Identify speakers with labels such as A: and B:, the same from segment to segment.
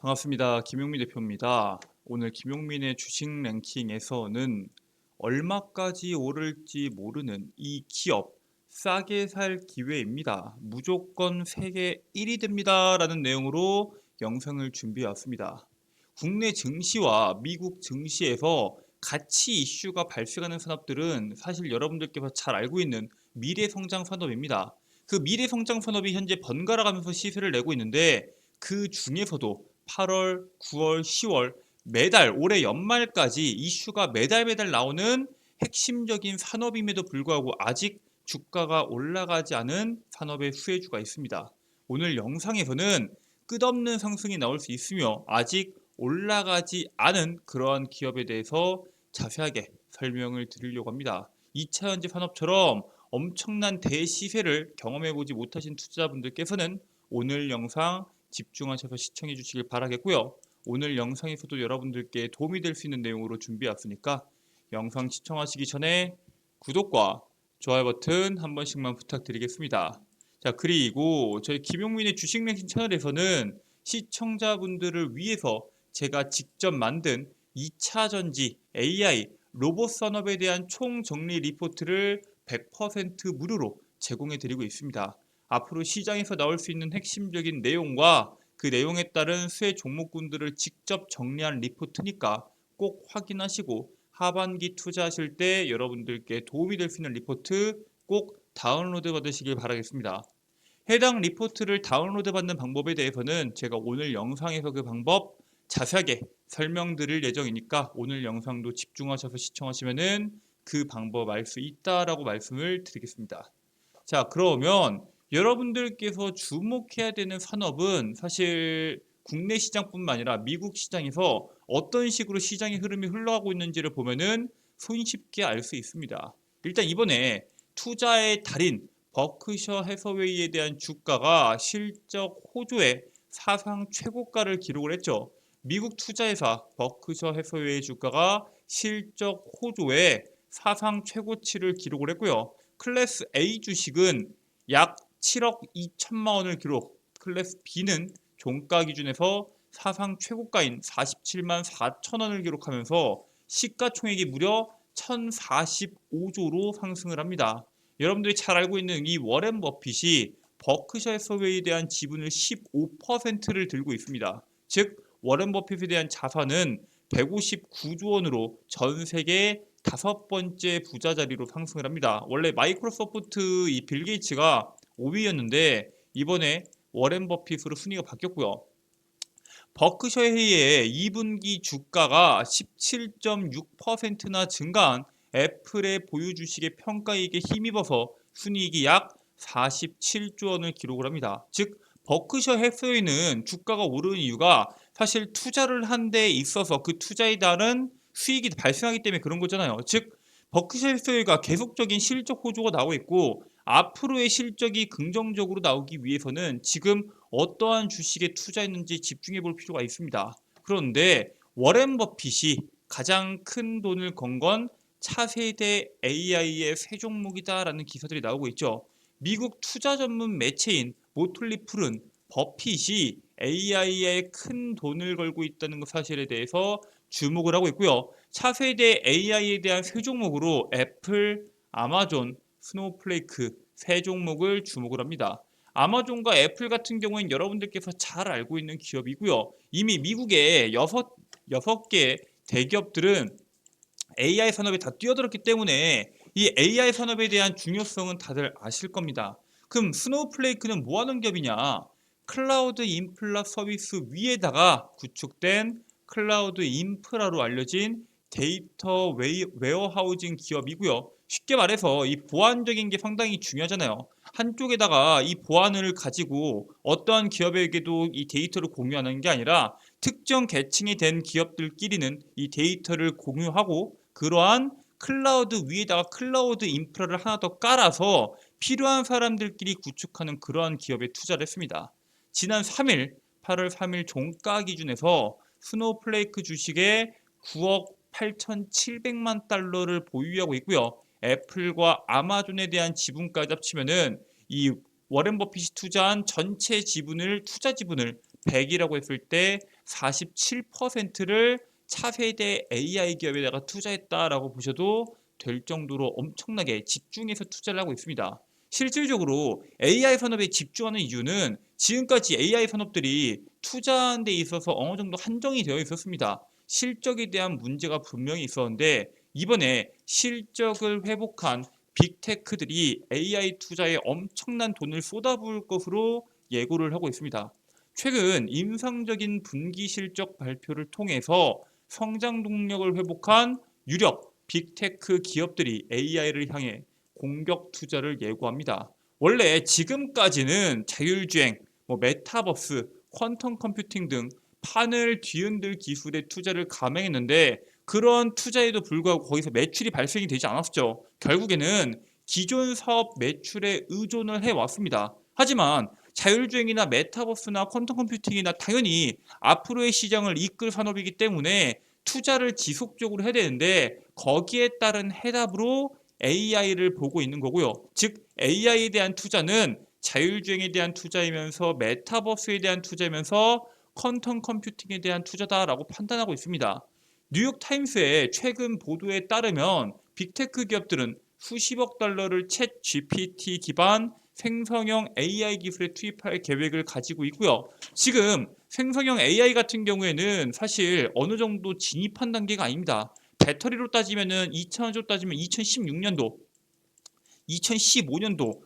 A: 반갑습니다. 김용민 대표입니다. 오늘 김용민의 주식 랭킹에서는 얼마까지 오를지 모르는 이 기업 싸게 살 기회입니다. 무조건 세계 1위 됩니다. 라는 내용으로 영상을 준비해 왔습니다. 국내 증시와 미국 증시에서 가치 이슈가 발생하는 산업들은 사실 여러분들께서 잘 알고 있는 미래 성장 산업입니다. 그 미래 성장 산업이 현재 번갈아 가면서 시세를 내고 있는데 그 중에서도 8월, 9월, 10월 매달 올해 연말까지 이슈가 매달 나오는 핵심적인 산업임에도 불구하고 아직 주가가 올라가지 않은 산업의 수혜주가 있습니다. 오늘 영상에서는 끝없는 상승이 나올 수 있으며 아직 올라가지 않은 그러한 기업에 대해서 자세하게 설명을 드리려고 합니다. 2차 전지 산업처럼 엄청난 대시세를 경험해보지 못하신 투자자분들께서는 오늘 영상 집중하셔서 시청해 주시길 바라겠고요. 오늘 영상에서도 여러분들께 도움이 될 수 있는 내용으로 준비해 왔으니까 영상 시청하시기 전에 구독과 좋아요 버튼 한 번씩만 부탁드리겠습니다. 자, 그리고 저희 김용민의 주식 랭킹 채널에서는 시청자분들을 위해서 제가 직접 만든 2차 전지 AI 로봇 산업에 대한 총정리 리포트를 100% 무료로 제공해 드리고 있습니다. 앞으로 시장에서 나올 수 있는 핵심적인 내용과 그 내용에 따른 수혜 종목군들을 직접 정리한 리포트니까 꼭 확인하시고 하반기 투자하실 때 여러분들께 도움이 될 수 있는 리포트 꼭 다운로드 받으시길 바라겠습니다. 해당 리포트를 다운로드 받는 방법에 대해서는 제가 오늘 영상에서 그 방법 자세하게 설명드릴 예정이니까 오늘 영상도 집중하셔서 시청하시면은 그 방법 알 수 있다라고 말씀을 드리겠습니다. 자, 그러면 여러분들께서 주목해야 되는 산업은 사실 국내 시장뿐만 아니라 미국 시장에서 어떤 식으로 시장의 흐름이 흘러가고 있는지를 보면은 손쉽게 알 수 있습니다. 일단 이번에 투자의 달인 버크셔 해서웨이에 대한 주가가 실적 호조의 사상 최고가를 기록을 했죠. 미국 투자회사 버크셔 해서웨이 주가가 실적 호조의 사상 최고치를 기록을 했고요. 클래스 A 주식은 약 7억 2천만 원을 기록, 클래스 B는 종가 기준에서 사상 최고가인 47만 4천 원을 기록하면서 시가총액이 무려 1045조로 상승을 합니다. 여러분들이 잘 알고 있는 이 워렌 버핏이 버크셔 해서웨이에 대한 지분을 15%를 들고 있습니다. 즉 워렌 버핏에 대한 자산은 159조 원으로 전 세계 다섯 번째 부자 자리로 상승을 합니다. 원래 마이크로소프트 이 빌 게이츠가 5위였는데 이번에 워렌 버핏으로 순위가 바뀌었고요. 버크셔해의 2분기 주가가 17.6%나 증가한 애플의 보유 주식의 평가이익에 힘입어서 순이익이 약 47조 원을 기록을 합니다. 즉 버크셔 해서웨이는 주가가 오르는 이유가 사실 투자를 한 데 있어서 그 투자에 따른 수익이 발생하기 때문에 그런 거잖아요. 즉 버크셔 해서웨이가 계속적인 실적 호조가 나오고 있고 앞으로의 실적이 긍정적으로 나오기 위해서는 지금 어떠한 주식에 투자했는지 집중해 볼 필요가 있습니다. 그런데 워렌 버핏이 가장 큰 돈을 건 건 차세대 AI의 새 종목이다라는 기사들이 나오고 있죠. 미국 투자 전문 매체인 모틀리 풀은 버핏이 AI에 큰 돈을 걸고 있다는 사실에 대해서 주목을 하고 있고요. 차세대 AI에 대한 새 종목으로 애플, 아마존, 스노우플레이크 세 종목을 주목을 합니다. 아마존과 애플 같은 경우는 여러분들께서 잘 알고 있는 기업이고요. 이미 미국의 여섯 개 대기업들은 AI 산업에 다 뛰어들었기 때문에 이 AI 산업에 대한 중요성은 다들 아실 겁니다. 그럼 스노우플레이크는 뭐 하는 기업이냐? 클라우드 인플라 서비스 위에다가 구축된 클라우드 인프라로 알려진 데이터 웨어하우징 기업이고요. 쉽게 말해서 이 보안적인 게 상당히 중요하잖아요. 한쪽에다가 이 보안을 가지고 어떠한 기업에게도 이 데이터를 공유하는 게 아니라 특정 계층이 된 기업들끼리는 이 데이터를 공유하고 그러한 클라우드 위에다가 클라우드 인프라를 하나 더 깔아서 필요한 사람들끼리 구축하는 그러한 기업에 투자를 했습니다. 지난 3일, 8월 3일 종가 기준에서 스노우플레이크 주식에 9억 8,700만 달러를 보유하고 있고요. 애플과 아마존에 대한 지분까지 합치면은 이 워렌 버핏이 투자한 전체 지분을 투자 지분을 100이라고 했을 때 47%를 차세대 AI 기업에다가 투자했다라고 보셔도 될 정도로 엄청나게 집중해서 투자를 하고 있습니다. 실질적으로 AI 산업에 집중하는 이유는 지금까지 AI 산업들이 투자하는 데 있어서 어느 정도 한정이 되어 있었습니다. 실적에 대한 문제가 분명히 있었는데 이번에 실적을 회복한 빅테크들이 AI 투자에 엄청난 돈을 쏟아부을 것으로 예고를 하고 있습니다. 최근 인상적인 분기 실적 발표를 통해서 성장 동력을 회복한 유력 빅테크 기업들이 AI를 향해 공격 투자를 예고합니다. 원래 지금까지는 자율주행, 메타버스, 퀀텀 컴퓨팅 등 판을 뒤흔들 기술에 투자를 감행했는데 그런 투자에도 불구하고 거기서 매출이 발생이 되지 않았죠. 결국에는 기존 사업 매출에 의존을 해왔습니다. 하지만 자율주행이나 메타버스나 퀀텀 컴퓨팅이나 당연히 앞으로의 시장을 이끌 산업이기 때문에 투자를 지속적으로 해야 되는데 거기에 따른 해답으로 AI를 보고 있는 거고요. 즉 AI에 대한 투자는 자율주행에 대한 투자이면서 메타버스에 대한 투자이면서 퀀텀 컴퓨팅에 대한 투자다라고 판단하고 있습니다. 뉴욕 타임스의 최근 보도에 따르면 빅테크 기업들은 수십억 달러를 챗 GPT 기반 생성형 AI 기술에 투입할 계획을 가지고 있고요. 지금 생성형 AI 같은 경우에는 사실 어느 정도 진입한 단계가 아닙니다. 배터리로 따지면은 2000년도 따지면 2016년도, 2015년도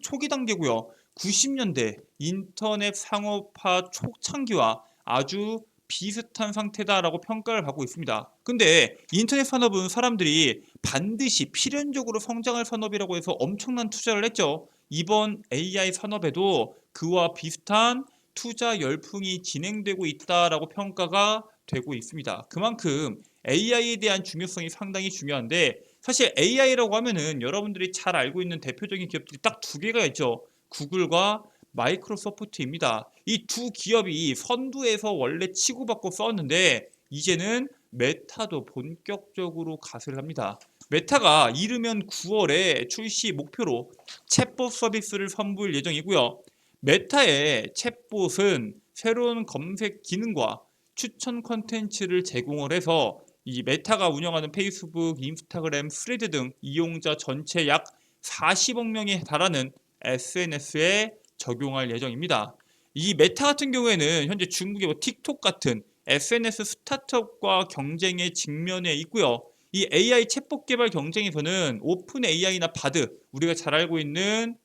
A: 초기 단계고요. 90년대 인터넷 상업화 초창기와 아주 비슷한 상태다라고 평가를 받고 있습니다. 근데 인터넷 산업은 사람들이 반드시 필연적으로 성장할 산업이라고 해서 엄청난 투자를 했죠. 이번 AI 산업에도 그와 비슷한 투자 열풍이 진행되고 있다라고 평가가 되고 있습니다. 그만큼 AI에 대한 중요성이 상당히 중요한데 사실 AI라고 하면은 여러분들이 잘 알고 있는 대표적인 기업들이 딱 두 개가 있죠. 구글과 마이크로소프트입니다. 이 두 기업이 선두에서 원래 치고받고 썼는데 이제는 메타도 본격적으로 가세를 합니다. 메타가 이르면 9월에 출시 목표로 챗봇 서비스를 선보일 예정이고요. 메타의 챗봇은 새로운 검색 기능과 추천 컨텐츠를 제공을 해서 이 메타가 운영하는 페이스북, 인스타그램, 스레드 등 이용자 전체 약 40억 명에 달하는 SNS에 적용할 예정입니다. 이 메타 같은 경우에는 현재 중국의 틱톡 같은 SNS 스타트업과 경쟁에 직면해 있고요. 이 AI 챗봇 개발 경쟁에서는 오픈 AI나 바드, 우리가 잘 알고 있는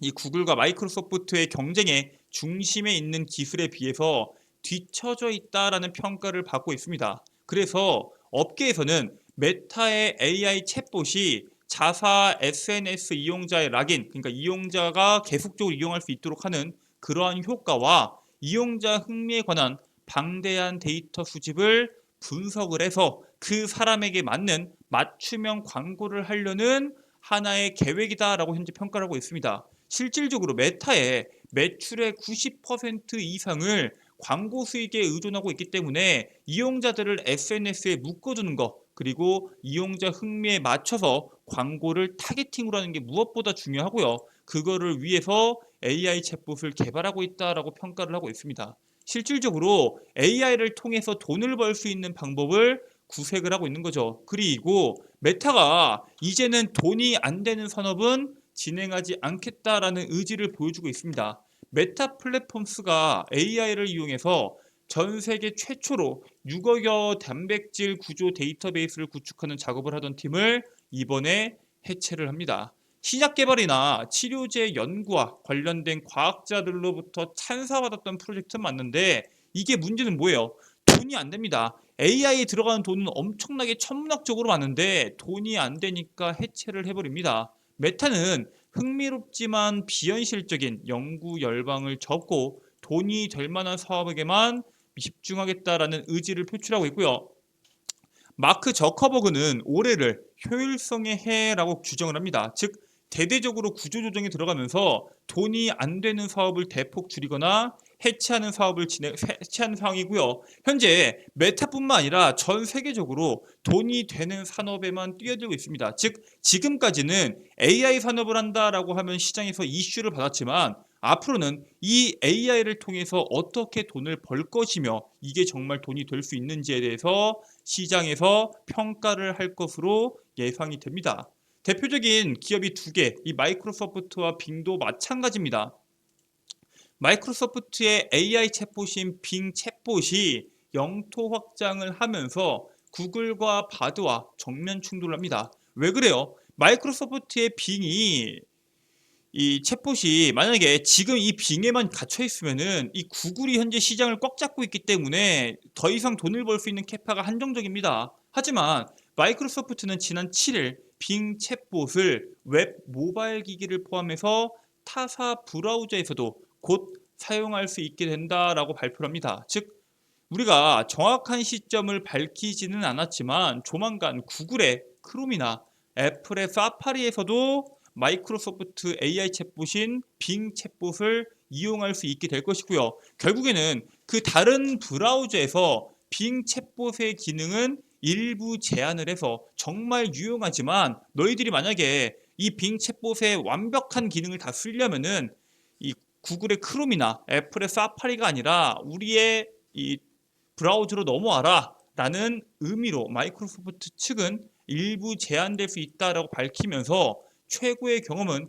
A: 이 구글과 마이크로소프트의 경쟁의 중심에 있는 기술에 비해서 뒤처져 있다라는 평가를 받고 있습니다. 그래서 업계에서는 메타의 AI 챗봇이 자사 SNS 이용자의 락인, 그러니까 이용자가 계속적으로 이용할 수 있도록 하는 그러한 효과와 이용자 흥미에 관한 방대한 데이터 수집을 분석을 해서 그 사람에게 맞는 맞춤형 광고를 하려는 하나의 계획이다라고 현재 평가를 하고 있습니다. 실질적으로 메타의 매출의 90% 이상을 광고 수익에 의존하고 있기 때문에 이용자들을 SNS에 묶어두는 것 그리고 이용자 흥미에 맞춰서 광고를 타겟팅으로 하는 게 무엇보다 중요하고요. 그거를 위해서 AI 챗봇을 개발하고 있다라고 평가를 하고 있습니다. 실질적으로 AI를 통해서 돈을 벌 수 있는 방법을 구색을 하고 있는 거죠. 그리고 메타가 이제는 돈이 안 되는 산업은 진행하지 않겠다라는 의지를 보여주고 있습니다. 메타 플랫폼스가 AI를 이용해서 전 세계 최초로 6억여 단백질 구조 데이터베이스를 구축하는 작업을 하던 팀을 이번에 해체를 합니다. 신약 개발이나 치료제 연구와 관련된 과학자들로부터 찬사받았던 프로젝트는 맞는데 이게 문제는 뭐예요? 돈이 안 됩니다. AI에 들어가는 돈은 엄청나게 천문학적으로 많은데 돈이 안 되니까 해체를 해버립니다. 메타는 흥미롭지만 비현실적인 연구 열방을 접고 돈이 될 만한 사업에게만 집중하겠다라는 의지를 표출하고 있고요. 마크 저커버그는 올해를 효율성의 해라고 규정을 합니다. 즉 대대적으로 구조조정에 들어가면서 돈이 안 되는 사업을 대폭 줄이거나 해체하는 해체하는 상황이고요. 현재 메타뿐만 아니라 전 세계적으로 돈이 되는 산업에만 뛰어들고 있습니다. 즉 지금까지는 AI 산업을 한다라고 하면 시장에서 이슈를 받았지만 앞으로는 이 AI를 통해서 어떻게 돈을 벌 것이며 이게 정말 돈이 될 수 있는지에 대해서 시장에서 평가를 할 것으로 예상이 됩니다. 대표적인 기업이 두 개, 이 마이크로소프트와 빙도 마찬가지입니다. 마이크로소프트의 AI 챗봇인 빙 챗봇이 영토 확장을 하면서 구글과 바드와 정면 충돌을 합니다. 왜 그래요? 마이크로소프트의 빙이 이 챗봇이 만약에 지금 이 빙에만 갇혀 있으면은 이 구글이 현재 시장을 꽉 잡고 있기 때문에 더 이상 돈을 벌 수 있는 캐파가 한정적입니다. 하지만 마이크로소프트는 지난 7일 빙 챗봇을 웹 모바일 기기를 포함해서 타사 브라우저에서도 곧 사용할 수 있게 된다라고 발표를 합니다. 즉 우리가 정확한 시점을 밝히지는 않았지만 조만간 구글의 크롬이나 애플의 사파리에서도 마이크로소프트 AI 챗봇인 빙 챗봇을 이용할 수 있게 될 것이고요. 결국에는 그 다른 브라우저에서 빙 챗봇의 기능은 일부 제한을 해서 정말 유용하지만 너희들이 만약에 이 빙 챗봇의 완벽한 기능을 다 쓰려면은 이 구글의 크롬이나 애플의 사파리가 아니라 우리의 이 브라우저로 넘어와라 라는 의미로 마이크로소프트 측은 일부 제한될 수 있다라고 밝히면서 최고의 경험은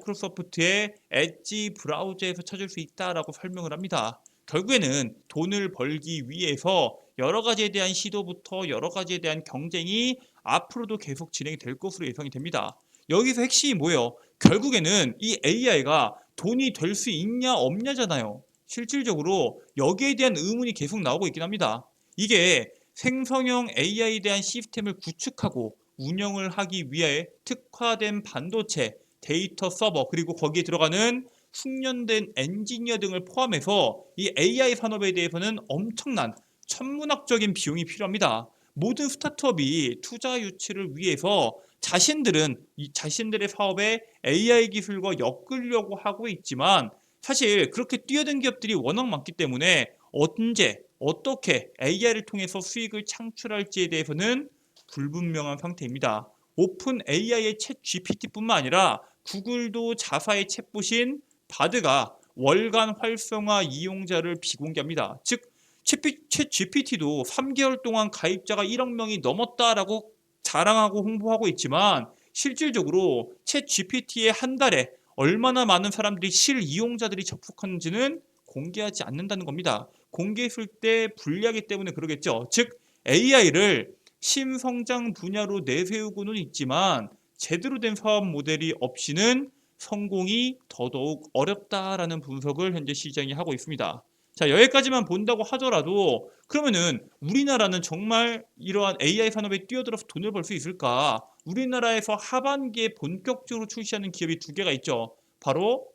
A: 마이크로소프트의 엣지 브라우저에서 찾을 수 있다라고 설명을 합니다. 결국에는 돈을 벌기 위해서 여러 가지에 대한 시도부터 여러 가지에 대한 경쟁이 앞으로도 계속 진행이 될 것으로 예상이 됩니다. 여기서 핵심이 뭐예요? 결국에는 이 AI가 돈이 될 수 있냐 없냐잖아요. 실질적으로 여기에 대한 의문이 계속 나오고 있긴 합니다. 이게 생성형 AI에 대한 시스템을 구축하고 운영을 하기 위해 특화된 반도체, 데이터 서버, 그리고 거기에 들어가는 숙련된 엔지니어 등을 포함해서 이 AI 산업에 대해서는 엄청난 천문학적인 비용이 필요합니다. 모든 스타트업이 투자 유치를 위해서 자신들의 사업에 AI 기술과 엮으려고 하고 있지만 사실 그렇게 뛰어든 기업들이 워낙 많기 때문에 언제 어떻게 AI를 통해서 수익을 창출할지에 대해서는 불분명한 상태입니다. 오픈 AI의 챗 GPT뿐만 아니라 구글도 자사의 챗봇인 바드가 월간 활성화 이용자를 비공개합니다. 즉, 챗 GPT도 3개월 동안 가입자가 1억 명이 넘었다라고 자랑하고 홍보하고 있지만 실질적으로 챗 GPT의 한 달에 얼마나 많은 사람들이 실이용자들이 접속하는지는 공개하지 않는다는 겁니다. 공개했을 때 불리하기 때문에 그러겠죠. 즉 AI를 신성장 분야로 내세우고는 있지만 제대로 된 사업 모델이 없이는 성공이 더더욱 어렵다라는 분석을 현재 시장이 하고 있습니다. 자, 여기까지만 본다고 하더라도 그러면은 우리나라는 정말 이러한 AI 산업에 뛰어들어서 돈을 벌 수 있을까? 우리나라에서 하반기에 본격적으로 출시하는 기업이 두 개가 있죠. 바로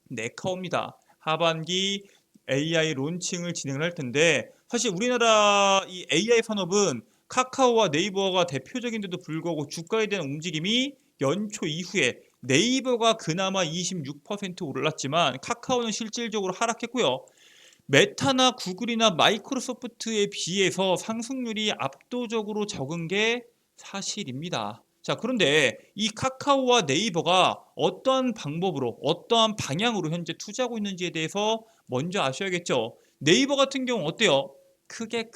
A: 네카오입니다. 하반기 AI 론칭을 진행을 할 텐데 사실 우리나라 이 AI 산업은 카카오와 네이버가 대표적인데도 불구하고 주가에 대한 움직임이 연초 이후에 네이버가 그나마 26% 올랐지만 카카오는 실질적으로 하락했고요. 메타나 구글이나 마이크로소프트에 비해서 상승률이 압도적으로 적은 게 사실입니다. 자, 그런데 이 카카오와 네이버가 어떠한 방법으로, 어떠한 방향으로 현재 투자하고 있는지에 대해서 먼저 아셔야겠죠. 네이버 같은 경우 어때요? 크게,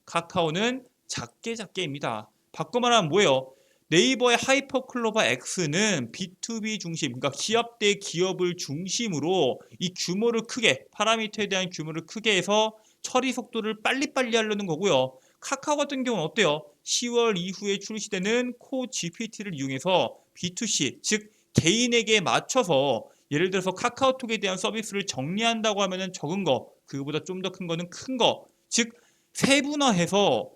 A: 카카오는 작게입니다. 바꿔 말하면 뭐예요? 네이버의 하이퍼클로바 X는 B2B 중심, 그러니까 기업 대 기업을 중심으로 이 규모를 크게, 파라미터에 대한 규모를 크게 해서 처리 속도를 빨리빨리 하려는 거고요. 카카오 같은 경우는 어때요? 10월 이후에 출시되는 코 GPT를 이용해서 B2C, 즉 개인에게 맞춰서 예를 들어서 카카오톡에 대한 서비스를 정리한다고 하면은 적은 거, 그거보다 좀 더 큰 거는 큰 거, 즉 세분화해서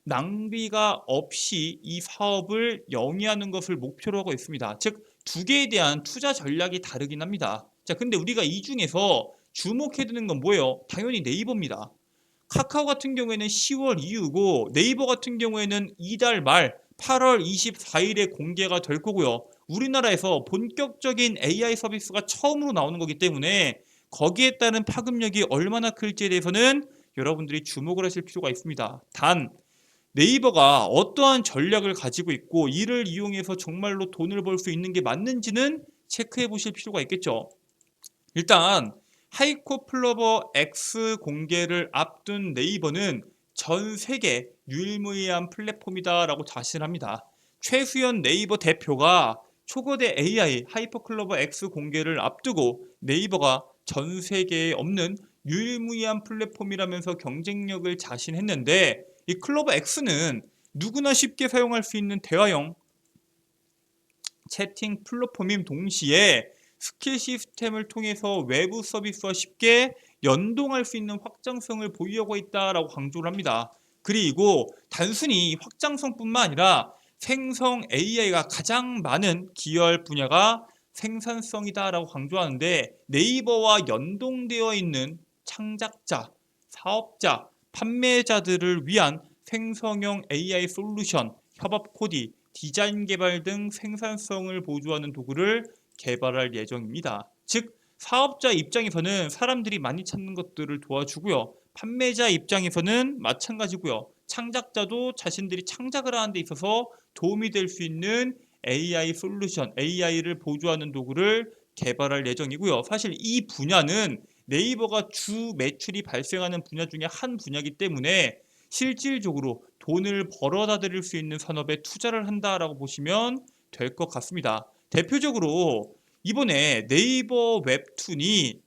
A: 낭비가 없이 이 사업을 영위하는 것을 목표로 하고 있습니다. 즉, 두 개에 대한 투자 전략이 다르긴 합니다. 자, 근데 우리가 이 중에서 주목해야 되는 건 뭐예요? 당연히 네이버입니다. 카카오 같은 경우에는 10월 이후고 네이버 같은 경우에는 이달 말 8월 24일에 공개가 될 거고요. 우리나라에서 본격적인 AI 서비스가 처음으로 나오는 거기 때문에 거기에 따른 파급력이 얼마나 클지에 대해서는 여러분들이 주목을 하실 필요가 있습니다. 단 네이버가 어떠한 전략을 가지고 있고 이를 이용해서 정말로 돈을 벌 수 있는 게 맞는지는 체크해 보실 필요가 있겠죠. 일단 하이코플로버 X 공개를 앞둔 네이버는 전 세계 유일무이한 플랫폼이다라고 자신합니다. 최수연 네이버 대표가 초거대 AI 하이퍼클로버 X 공개를 앞두고 네이버가 전 세계에 없는 유일무이한 플랫폼이라면서 경쟁력을 자신했는데, 이 클로버 X는 누구나 쉽게 사용할 수 있는 대화형 채팅 플랫폼임 동시에 스킬 시스템을 통해서 외부 서비스와 쉽게 연동할 수 있는 확장성을 보유하고 있다라고 강조를 합니다. 그리고 단순히 확장성뿐만 아니라 생성 AI가 가장 많은 기여할 분야가 생산성이다라고 강조하는데, 네이버와 연동되어 있는 창작자, 사업자, 판매자들을 위한 생성형 AI 솔루션, 협업 코디, 디자인 개발 등 생산성을 보조하는 도구를 개발할 예정입니다. 즉, 사업자 입장에서는 사람들이 많이 찾는 것들을 도와주고요. 판매자 입장에서는 마찬가지고요. 창작자도 자신들이 창작을 하는 데 있어서 도움이 될 수 있는 AI 솔루션, AI를 보조하는 도구를 개발할 예정이고요. 사실 이 분야는 네이버가 주 매출이 발생하는 분야 중에 한 분야이기 때문에 실질적으로 돈을 벌어다 드릴 수 있는 산업에 투자를 한다라고 보시면 될 것 같습니다. 대표적으로 이번에 네이버 웹툰에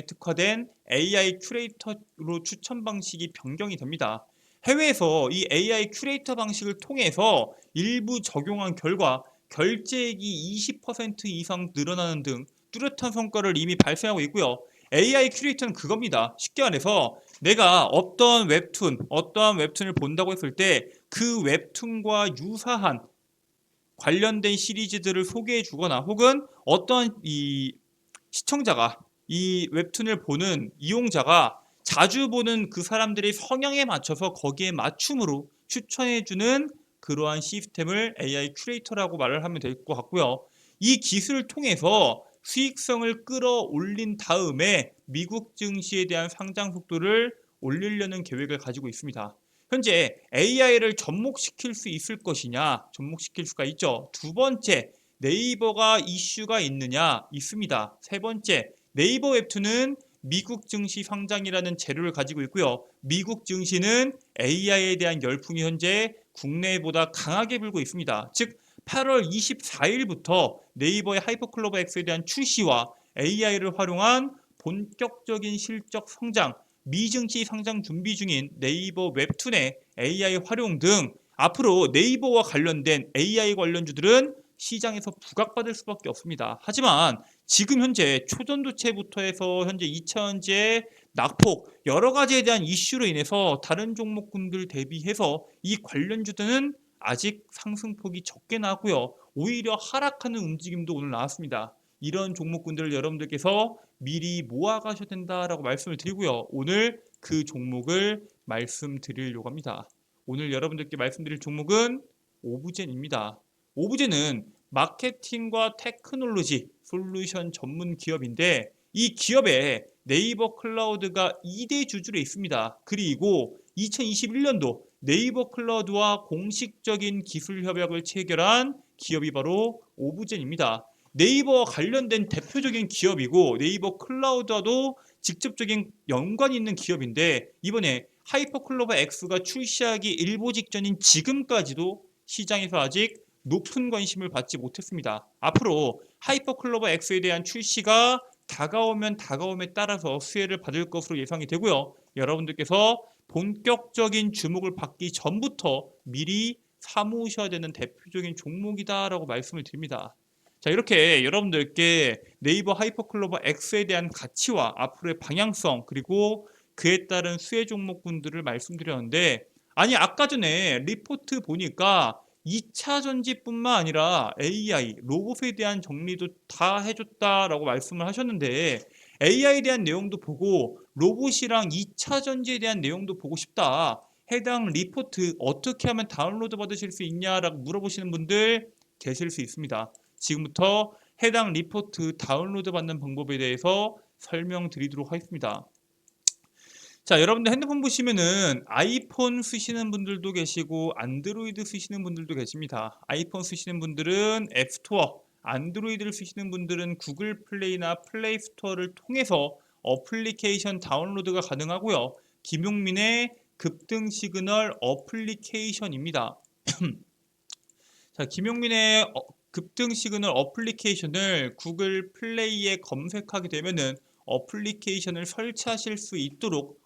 A: 특화된 AI 큐레이터로 추천 방식이 변경이 됩니다. 해외에서 이 AI 큐레이터 방식을 통해서 일부 적용한 결과 결제액이 20% 이상 늘어나는 등 뚜렷한 성과를 이미 발생하고 있고요. AI 큐레이터는 그겁니다. 쉽게 말해서 내가 어떠한 웹툰을 본다고 했을 때 그 웹툰과 유사한 관련된 시리즈들을 소개해 주거나, 혹은 어떤 이 시청자가, 이 웹툰을 보는 이용자가 자주 보는 그 사람들의 성향에 맞춰서 거기에 맞춤으로 추천해주는 그러한 시스템을 AI 큐레이터라고 말을 하면 될 것 같고요. 이 기술을 통해서 수익성을 끌어올린 다음에 미국 증시에 대한 상장 속도를 올리려는 계획을 가지고 있습니다. 현재 AI를 접목시킬 수 있을 것이냐? 접목시킬 수가 있죠. 두 번째, 네이버가 이슈가 있느냐? 있습니다. 세 번째, 네이버 웹툰은 미국 증시 상장이라는 재료를 가지고 있고요. 미국 증시는 AI에 대한 열풍이 현재 국내보다 강하게 불고 있습니다. 즉 8월 24일부터 네이버의 하이퍼클로버 X에 대한 출시와 AI를 활용한 본격적인 실적 성장, 미증시 상장 준비 중인 네이버 웹툰의 AI 활용 등 앞으로 네이버와 관련된 AI 관련주들은 시장에서 부각받을 수밖에 없습니다. 하지만 지금 현재 초전도체부터 해서 현재 2차전지의 낙폭, 여러 가지에 대한 이슈로 인해서 다른 종목군들 대비해서 이 관련주들은 아직 상승폭이 적게 나고요. 오히려 하락하는 움직임도 오늘 나왔습니다. 이런 종목군들을 여러분들께서 미리 모아가셔야 된다라고 말씀을 드리고요. 오늘 그 종목을 말씀드리려고 합니다. 오늘 여러분들께 말씀드릴 종목은 오브젠입니다. 오브젠은 마케팅과 테크놀로지 솔루션 전문 기업인데, 이 기업에 네이버 클라우드가 2대 주주로 있습니다. 그리고 2021년도 네이버 클라우드와 공식적인 기술 협약을 체결한 기업이 바로 오브젠입니다. 네이버와 관련된 대표적인 기업이고 네이버 클라우드와도 직접적인 연관이 있는 기업인데, 이번에 하이퍼클로버 X가 출시하기 일보 직전인 지금까지도 시장에서 아직 높은 관심을 받지 못했습니다. 앞으로 하이퍼클로버 X에 대한 출시가 다가오면 따라서 수혜를 받을 것으로 예상이 되고요. 여러분들께서 본격적인 주목을 받기 전부터 미리 사모으셔야 되는 대표적인 종목이다라고 말씀을 드립니다. 자, 이렇게 여러분들께 네이버 하이퍼클로버 X에 대한 가치와 앞으로의 방향성, 그리고 그에 따른 수혜 종목군들을 말씀드렸는데, 아니 아까 전에 리포트 보니까 2차 전지뿐만 아니라 AI, 로봇에 대한 정리도 다 해줬다라고 말씀을 하셨는데, AI에 대한 내용도 보고 로봇이랑 2차 전지에 대한 내용도 보고 싶다. 해당 리포트 어떻게 하면 다운로드 받으실 수 있냐라고 물어보시는 분들 계실 수 있습니다. 지금부터 해당 리포트 다운로드 받는 방법에 대해서 설명드리도록 하겠습니다. 자, 여러분들 핸드폰 보시면은 아이폰 쓰시는 분들도 계시고 안드로이드 쓰시는 분들도 계십니다. 아이폰 쓰시는 분들은 앱스토어, 안드로이드를 쓰시는 분들은 구글 플레이나 플레이 스토어를 통해서 어플리케이션 다운로드가 가능하고요. 김용민의 급등 시그널 어플리케이션입니다. 자, 김용민의 급등 시그널 어플리케이션을 구글 플레이에 검색하게 되면은 어플리케이션을 설치하실 수 있도록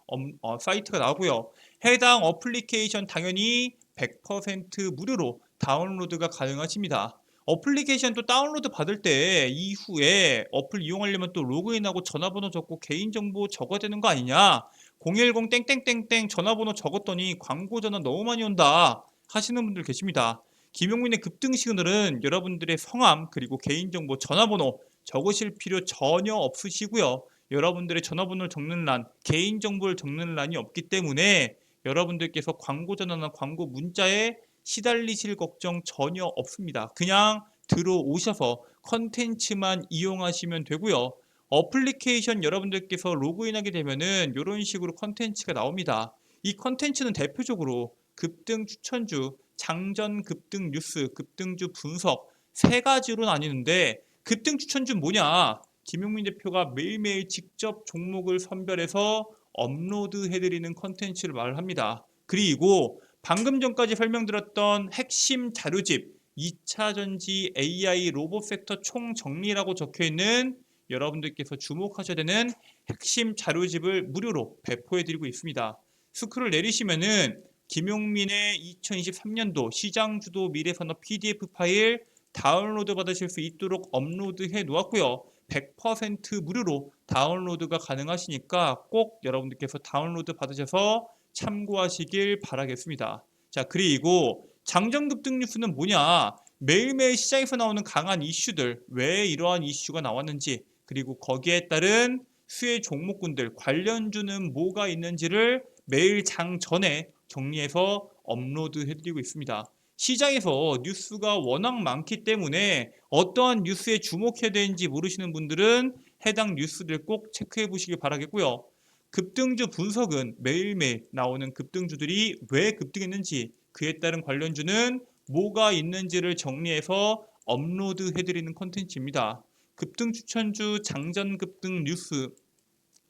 A: 사이트가 나오고요. 해당 어플리케이션 당연히 100% 무료로 다운로드가 가능하십니다. 어플리케이션 또 다운로드 받을 때 이후에 어플 이용하려면 또 로그인하고 전화번호 적고 개인정보 적어야 되는 거 아니냐? 010 땡땡땡땡 전화번호 적었더니 광고 전화 너무 많이 온다 하시는 분들 계십니다. 김용민의 급등 시그널은 여러분들의 성함 그리고 개인정보 전화번호 적으실 필요 전혀 없으시고요. 여러분들의 전화번호를 적는 란, 개인정보를 적는 란이 없기 때문에 여러분들께서 광고 전화나 광고 문자에 시달리실 걱정 전혀 없습니다. 그냥 들어오셔서 컨텐츠만 이용하시면 되고요. 어플리케이션 여러분들께서 로그인하게 되면은 이런 식으로 컨텐츠가 나옵니다. 이 컨텐츠는 대표적으로 급등 추천주, 장전 급등 뉴스, 급등주 분석 세 가지로 나뉘는데 급등 추천주 뭐냐? 김용민 대표가 매일매일 직접 종목을 선별해서 업로드해드리는 컨텐츠를 말을 합니다. 그리고 방금 전까지 설명드렸던 핵심 자료집 2차전지 AI 로봇 섹터 총정리라고 적혀있는 여러분들께서 주목하셔야 되는 핵심 자료집을 무료로 배포해드리고 있습니다. 스크롤 내리시면은 김용민의 2023년도 시장주도 미래산업 PDF 파일 다운로드 받으실 수 있도록 업로드해 놓았고요. 100% 무료로 다운로드가 가능하시니까 꼭 여러분들께서 다운로드 받으셔서 참고하시길 바라겠습니다. 자, 그리고 장전급등 뉴스는 뭐냐? 매일매일 시장에서 나오는 강한 이슈들, 왜 이러한 이슈가 나왔는지, 그리고 거기에 따른 수혜 종목군들, 관련주는 뭐가 있는지를 매일 장 전에 정리해서 업로드 해드리고 있습니다. 시장에서 뉴스가 워낙 많기 때문에 어떠한 뉴스에 주목해야 되는지 모르시는 분들은 해당 뉴스들 꼭 체크해 보시길 바라겠고요. 급등주 분석은 매일매일 나오는 급등주들이 왜 급등했는지 그에 따른 관련주는 뭐가 있는지를 정리해서 업로드 해드리는 컨텐츠입니다. 급등 추천주, 장전 급등 뉴스,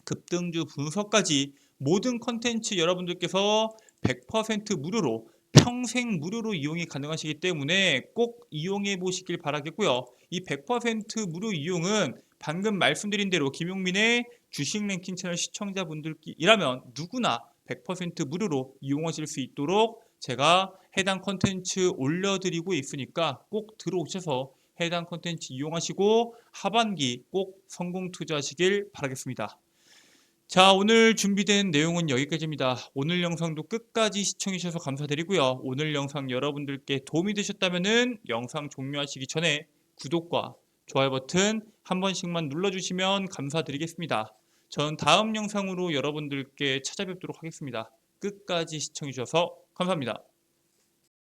A: 급등주 분석까지 모든 컨텐츠 여러분들께서 100% 무료로 평생 무료로 이용이 가능하시기 때문에 꼭 이용해 보시길 바라겠고요. 이 100% 무료 이용은 방금 말씀드린 대로 김용민의 주식 랭킹 채널 시청자분들이라면 누구나 100% 무료로 이용하실 수 있도록 제가 해당 컨텐츠 올려드리고 있으니까 꼭 들어오셔서 해당 컨텐츠 이용하시고 하반기 꼭 성공 투자하시길 바라겠습니다. 자, 오늘 준비된 내용은 여기까지입니다. 오늘 영상도 끝까지 시청해 주셔서 감사드리고요. 오늘 영상 여러분들께 도움이 되셨다면 영상 종료하시기 전에 구독과 좋아요 버튼 한 번씩만 눌러주시면 감사드리겠습니다. 전 다음 영상으로 여러분들께 찾아뵙도록 하겠습니다. 끝까지 시청해 주셔서 감사합니다.